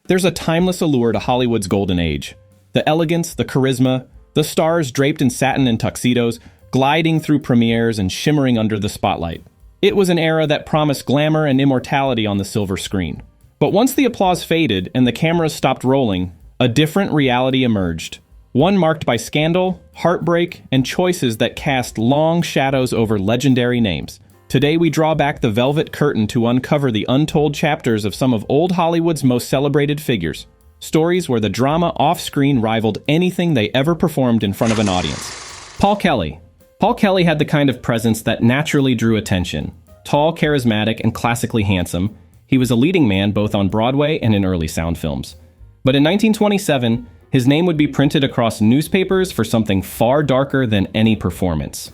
There's a timeless allure to Hollywood's golden age. The elegance, the charisma, the stars draped in satin and tuxedos, gliding through premieres and shimmering under the spotlight. It was an era that promised glamour and immortality on the silver screen. But once the applause faded and the cameras stopped rolling, a different reality emerged. One marked by scandal, heartbreak, and choices that cast long shadows over legendary names. Today we draw back the velvet curtain to uncover the untold chapters of some of old Hollywood's most celebrated figures. Stories where the drama off-screen rivaled anything they ever performed in front of an audience. Paul Kelly. Paul Kelly had the kind of presence that naturally drew attention. Tall, charismatic, and classically handsome, he was a leading man both on Broadway and in early sound films. But in 1927, his name would be printed across newspapers for something far darker than any performance.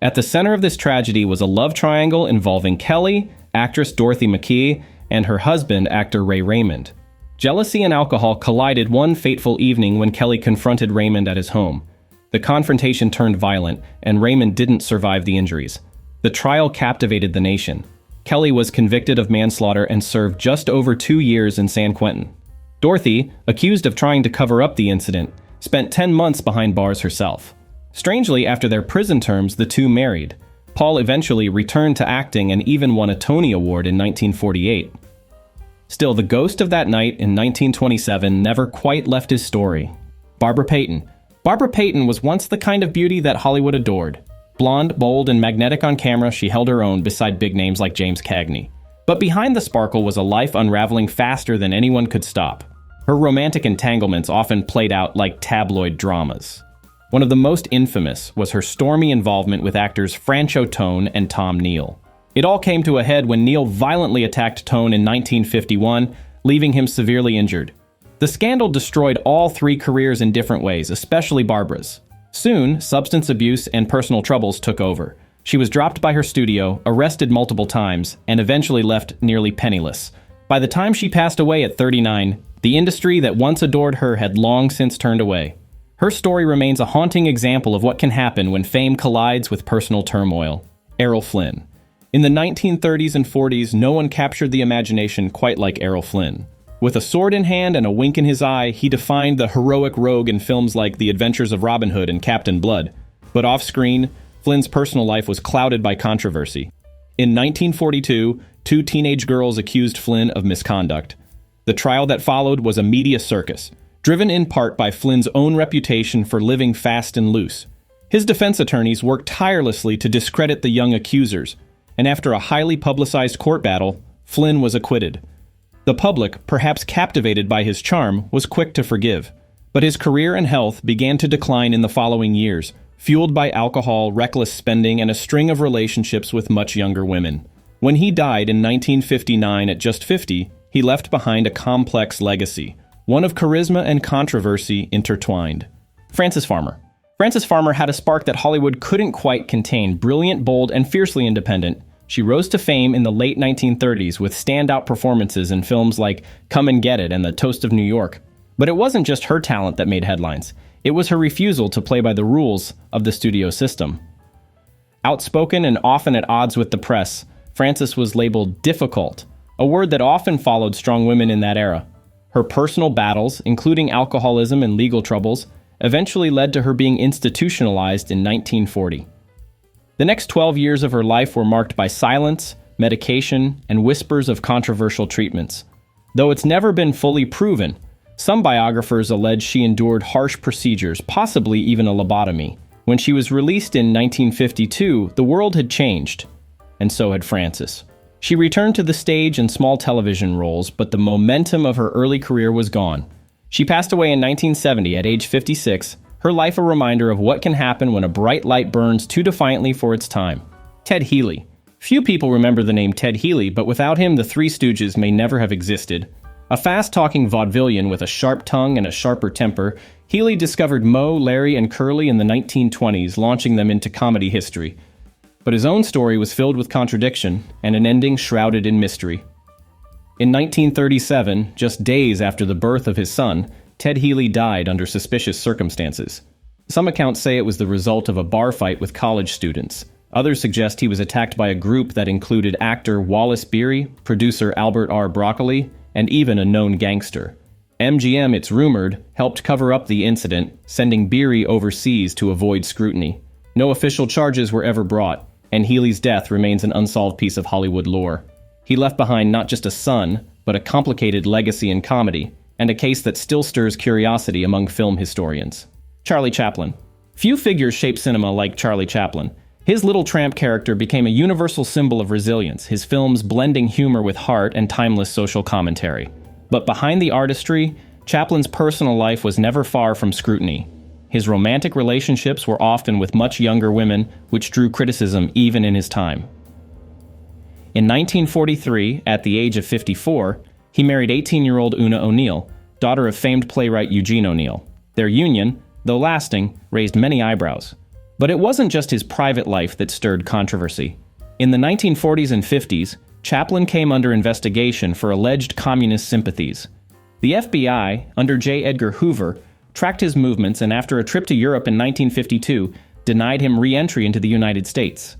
At the center of this tragedy was a love triangle involving Kelly, actress Dorothy McKee, and her husband, actor Ray Raymond. Jealousy and alcohol collided one fateful evening when Kelly confronted Raymond at his home. The confrontation turned violent, and Raymond didn't survive the injuries. The trial captivated the nation. Kelly was convicted of manslaughter and served just over 2 years in San Quentin. Dorothy, accused of trying to cover up the incident, spent 10 months behind bars herself. Strangely, after their prison terms, the two married. Paul eventually returned to acting and even won a Tony Award in 1948. Still, the ghost of that night in 1927 never quite left his story. Barbara Payton. Barbara Payton was once the kind of beauty that Hollywood adored. Blonde, bold, and magnetic on camera, she held her own beside big names like James Cagney. But behind the sparkle was a life unraveling faster than anyone could stop. Her romantic entanglements often played out like tabloid dramas. One of the most infamous was her stormy involvement with actors Francho Tone and Tom Neal. It all came to a head when Neal violently attacked Tone in 1951, leaving him severely injured. The scandal destroyed all three careers in different ways, especially Barbara's. Soon, substance abuse and personal troubles took over. She was dropped by her studio, arrested multiple times, and eventually left nearly penniless. By the time she passed away at 39, the industry that once adored her had long since turned away. Her story remains a haunting example of what can happen when fame collides with personal turmoil. Errol Flynn. In the 1930s and 40s, no one captured the imagination quite like Errol Flynn. With a sword in hand and a wink in his eye, he defined the heroic rogue in films like The Adventures of Robin Hood and Captain Blood. But off-screen, Flynn's personal life was clouded by controversy. In 1942, 2 teenage girls accused Flynn of misconduct. The trial that followed was a media circus, driven in part by Flynn's own reputation for living fast and loose. His defense attorneys worked tirelessly to discredit the young accusers, and after a highly publicized court battle, Flynn was acquitted. The public, perhaps captivated by his charm, was quick to forgive. But his career and health began to decline in the following years, fueled by alcohol, reckless spending, and a string of relationships with much younger women. When he died in 1959 at just 50, he left behind a complex legacy, one of charisma and controversy intertwined. Frances Farmer. Frances Farmer had a spark that Hollywood couldn't quite contain. Brilliant, bold, and fiercely independent, she rose to fame in the late 1930s with standout performances in films like Come and Get It and The Toast of New York. But it wasn't just her talent that made headlines. It was her refusal to play by the rules of the studio system. Outspoken and often at odds with the press, Frances was labeled difficult, a word that often followed strong women in that era. Her personal battles, including alcoholism and legal troubles, eventually led to her being institutionalized in 1940. The next 12 years of her life were marked by silence, medication, and whispers of controversial treatments. Though it's never been fully proven, some biographers allege she endured harsh procedures, possibly even a lobotomy. When she was released in 1952, the world had changed, and so had Frances. She returned to the stage and small television roles, but the momentum of her early career was gone. She passed away in 1970 at age 56, her life a reminder of what can happen when a bright light burns too defiantly for its time. Ted Healey. Few people remember the name Ted Healey, but without him, the Three Stooges may never have existed. A fast-talking vaudevillian with a sharp tongue and a sharper temper, Healey discovered Moe, Larry, and Curly in the 1920s, launching them into comedy history. But his own story was filled with contradiction and an ending shrouded in mystery. In 1937, just days after the birth of his son, Ted Healey died under suspicious circumstances. Some accounts say it was the result of a bar fight with college students. Others suggest he was attacked by a group that included actor Wallace Beery, producer Albert R. Broccoli, and even a known gangster. MGM, it's rumored, helped cover up the incident, sending Beery overseas to avoid scrutiny. No official charges were ever brought, and Healey's death remains an unsolved piece of Hollywood lore. He left behind not just a son, but a complicated legacy in comedy, and a case that still stirs curiosity among film historians. Charlie Chaplin. Few figures shape cinema like Charlie Chaplin. His little tramp character became a universal symbol of resilience, his films blending humor with heart and timeless social commentary. But behind the artistry, Chaplin's personal life was never far from scrutiny. His romantic relationships were often with much younger women, which drew criticism even in his time. In 1943, at the age of 54, he married 18-year-old Una O'Neill, daughter of famed playwright Eugene O'Neill. Their union, though lasting, raised many eyebrows. But it wasn't just his private life that stirred controversy. In the 1940s and 50s, Chaplin came under investigation for alleged communist sympathies. The FBI, under J. Edgar Hoover, tracked his movements and after a trip to Europe in 1952, denied him re-entry into the United States.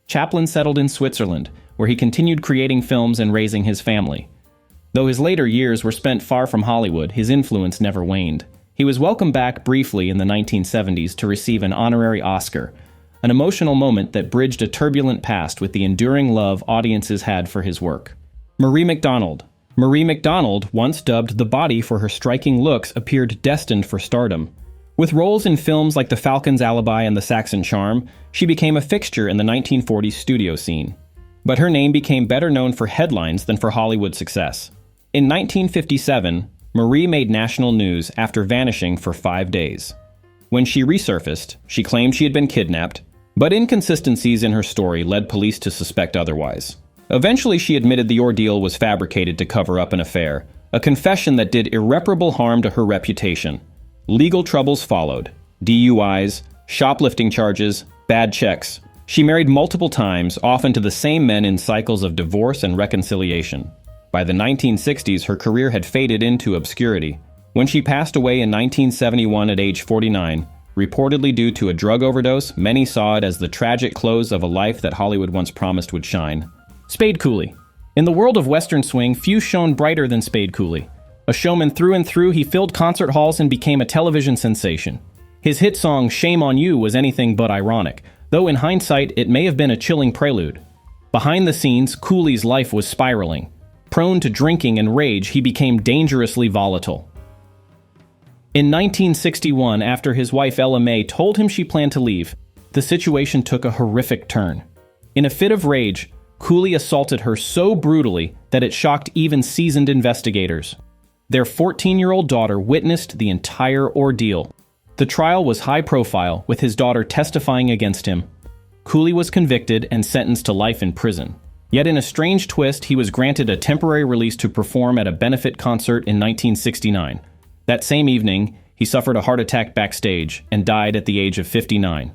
Chaplin settled in Switzerland, where he continued creating films and raising his family. Though his later years were spent far from Hollywood, his influence never waned. He was welcomed back briefly in the 1970s to receive an honorary Oscar, an emotional moment that bridged a turbulent past with the enduring love audiences had for his work. Marie Macdonald. Marie Macdonald, once dubbed the body for her striking looks, appeared destined for stardom. With roles in films like The Falcon's Alibi and The Saxon Charm, she became a fixture in the 1940s studio scene. But her name became better known for headlines than for Hollywood success. In 1957, Marie made national news after vanishing for 5 days. When she resurfaced, she claimed she had been kidnapped, but inconsistencies in her story led police to suspect otherwise. Eventually, she admitted the ordeal was fabricated to cover up an affair, a confession that did irreparable harm to her reputation. Legal troubles followed: DUIs, shoplifting charges, bad checks. She married multiple times, often to the same men in cycles of divorce and reconciliation. By the 1960s, her career had faded into obscurity. When she passed away in 1971 at age 49, reportedly due to a drug overdose, many saw it as the tragic close of a life that Hollywood once promised would shine. Spade Cooley. In the world of Western swing, few shone brighter than Spade Cooley. A showman through and through, he filled concert halls and became a television sensation. His hit song, Shame on You, was anything but ironic, though in hindsight, it may have been a chilling prelude. Behind the scenes, Cooley's life was spiraling. Prone to drinking and rage, he became dangerously volatile. In 1961, after his wife Ella May told him she planned to leave, the situation took a horrific turn. In a fit of rage, Cooley assaulted her so brutally that it shocked even seasoned investigators. Their 14-year-old daughter witnessed the entire ordeal. The trial was high profile, with his daughter testifying against him. Cooley was convicted and sentenced to life in prison. Yet in a strange twist, he was granted a temporary release to perform at a benefit concert in 1969. That same evening, he suffered a heart attack backstage and died at the age of 59.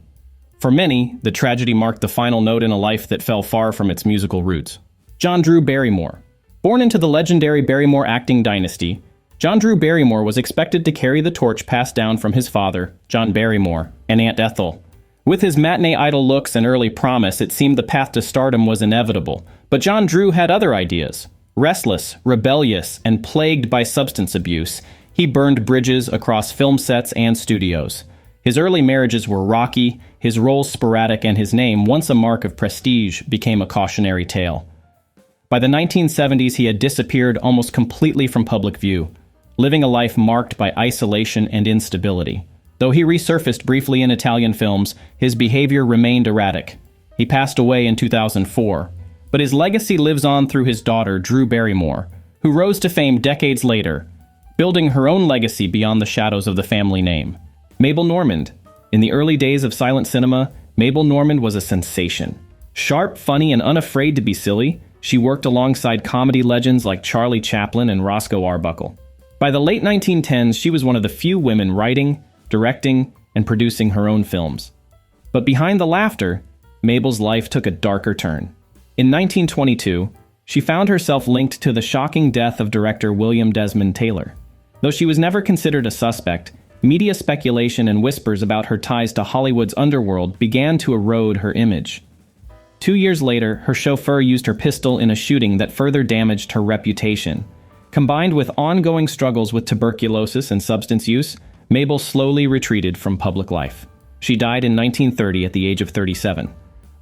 For many, the tragedy marked the final note in a life that fell far from its musical roots. John Drew Barrymore. Born into the legendary Barrymore acting dynasty, John Drew Barrymore was expected to carry the torch passed down from his father, John Barrymore, and Aunt Ethel. With his matinee idol looks and early promise, it seemed the path to stardom was inevitable. But John Drew had other ideas. Restless, rebellious, and plagued by substance abuse, he burned bridges across film sets and studios. His early marriages were rocky, his roles sporadic, and his name, once a mark of prestige, became a cautionary tale. By the 1970s, he had disappeared almost completely from public view, living a life marked by isolation and instability. Though he resurfaced briefly in Italian films, his behavior remained erratic. He passed away in 2004, but his legacy lives on through his daughter, Drew Barrymore, who rose to fame decades later, building her own legacy beyond the shadows of the family name. Mabel Normand. In the early days of silent cinema, Mabel Normand was a sensation. Sharp, funny, and unafraid to be silly, she worked alongside comedy legends like Charlie Chaplin and Roscoe Arbuckle. By the late 1910s, she was one of the few women writing, directing, and producing her own films. But behind the laughter, Mabel's life took a darker turn. In 1922, she found herself linked to the shocking death of director William Desmond Taylor. Though she was never considered a suspect, media speculation and whispers about her ties to Hollywood's underworld began to erode her image. 2 years later, her chauffeur used her pistol in a shooting that further damaged her reputation. Combined with ongoing struggles with tuberculosis and substance use, Mabel slowly retreated from public life. She died in 1930 at the age of 37.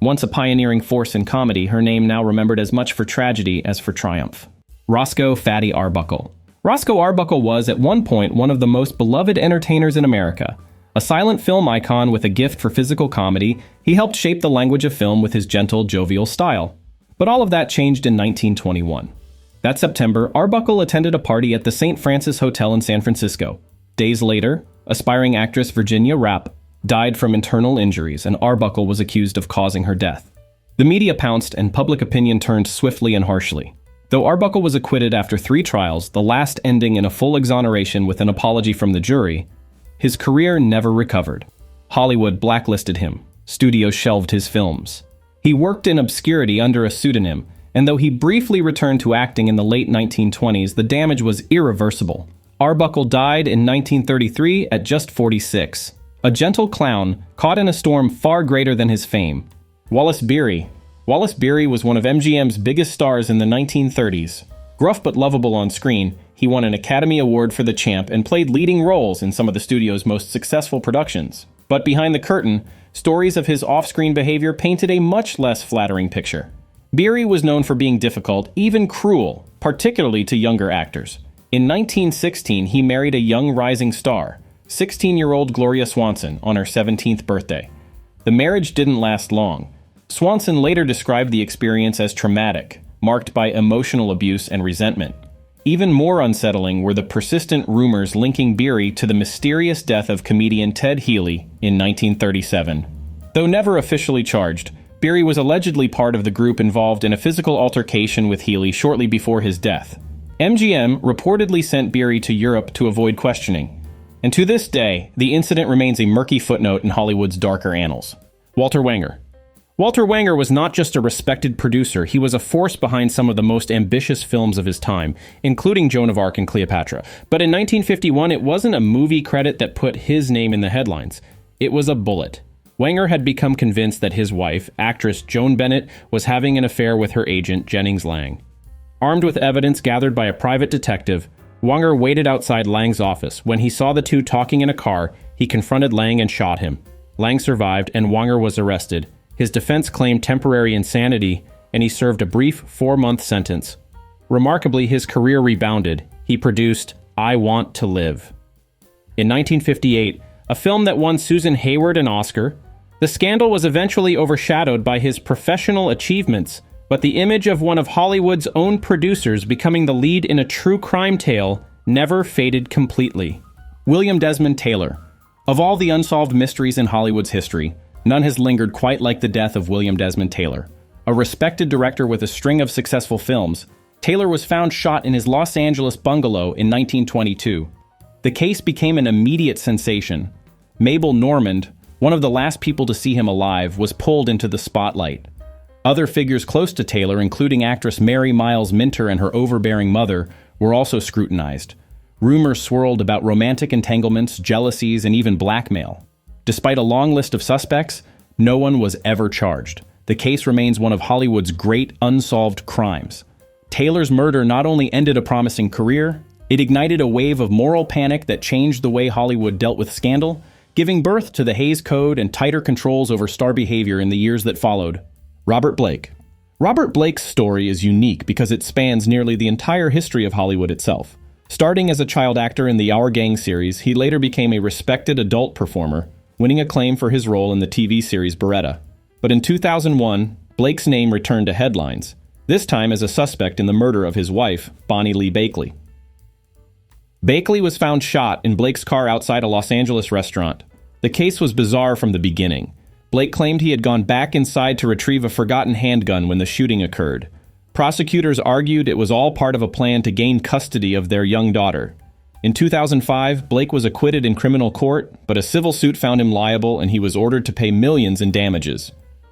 Once a pioneering force in comedy, her name now remembered as much for tragedy as for triumph. Roscoe "Fatty" Arbuckle. Roscoe Arbuckle was, at one point, one of the most beloved entertainers in America. A silent film icon with a gift for physical comedy, he helped shape the language of film with his gentle, jovial style. But all of that changed in 1921. That September, Arbuckle attended a party at the St. Francis Hotel in San Francisco. Days later, aspiring actress Virginia Rapp died from internal injuries, and Arbuckle was accused of causing her death. The media pounced, and public opinion turned swiftly and harshly. Though Arbuckle was acquitted after 3 trials, the last ending in a full exoneration with an apology from the jury, his career never recovered. Hollywood blacklisted him. Studios shelved his films. He worked in obscurity under a pseudonym, and though he briefly returned to acting in the late 1920s, the damage was irreversible. Arbuckle died in 1933 at just 46. A gentle clown caught in a storm far greater than his fame. Wallace Beery. Wallace Beery was one of MGM's biggest stars in the 1930s. Gruff but lovable on screen, he won an Academy Award for The Champ and played leading roles in some of the studio's most successful productions. But behind the curtain, stories of his off-screen behavior painted a much less flattering picture. Beery was known for being difficult, even cruel, particularly to younger actors. In 1916, he married a young rising star, 16-year-old Gloria Swanson, on her 17th birthday. The marriage didn't last long. Swanson later described the experience as traumatic, marked by emotional abuse and resentment. Even more unsettling were the persistent rumors linking Beery to the mysterious death of comedian Ted Healey in 1937. Though never officially charged, Beery was allegedly part of the group involved in a physical altercation with Healey shortly before his death. MGM reportedly sent Beery to Europe to avoid questioning. And to this day, the incident remains a murky footnote in Hollywood's darker annals. Walter Wanger. Walter Wanger was not just a respected producer, he was a force behind some of the most ambitious films of his time, including Joan of Arc and Cleopatra. But in 1951, it wasn't a movie credit that put his name in the headlines. It was a bullet. Wanger had become convinced that his wife, actress Joan Bennett, was having an affair with her agent, Jennings Lang. Armed with evidence gathered by a private detective, Wanger waited outside Lang's office. When he saw the two talking in a car, he confronted Lang and shot him. Lang survived, and Wanger was arrested. His defense claimed temporary insanity, and he served a brief 4-month sentence. Remarkably, his career rebounded. He produced I Want to Live. In 1958, a film that won Susan Hayward an Oscar, the scandal was eventually overshadowed by his professional achievements, but the image of one of Hollywood's own producers becoming the lead in a true crime tale never faded completely. William Desmond Taylor. Of all the unsolved mysteries in Hollywood's history, none has lingered quite like the death of William Desmond Taylor. A respected director with a string of successful films, Taylor was found shot in his Los Angeles bungalow in 1922. The case became an immediate sensation. Mabel Normand, one of the last people to see him alive, was pulled into the spotlight. Other figures close to Taylor, including actress Mary Miles Minter and her overbearing mother, were also scrutinized. Rumors swirled about romantic entanglements, jealousies, and even blackmail. Despite a long list of suspects, no one was ever charged. The case remains one of Hollywood's great unsolved crimes. Taylor's murder not only ended a promising career, it ignited a wave of moral panic that changed the way Hollywood dealt with scandal, giving birth to the Hays Code and tighter controls over star behavior in the years that followed. Robert Blake. Robert Blake's story is unique because it spans nearly the entire history of Hollywood itself. Starting as a child actor in the Our Gang series, he later became a respected adult performer, winning acclaim for his role in the TV series Beretta. But in 2001, Blake's name returned to headlines, this time as a suspect in the murder of his wife, Bonnie Lee Bakley. Bakley was found shot in Blake's car outside a Los Angeles restaurant. The case was bizarre from the beginning. Blake claimed he had gone back inside to retrieve a forgotten handgun when the shooting occurred. Prosecutors argued it was all part of a plan to gain custody of their young daughter. In 2005, Blake was acquitted in criminal court, but a civil suit found him liable and he was ordered to pay millions in damages.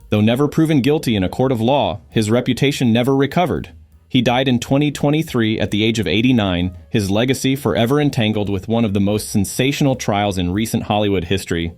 Though never proven guilty in a court of law, his reputation never recovered. He died in 2023 at the age of 89, his legacy forever entangled with one of the most sensational trials in recent Hollywood history.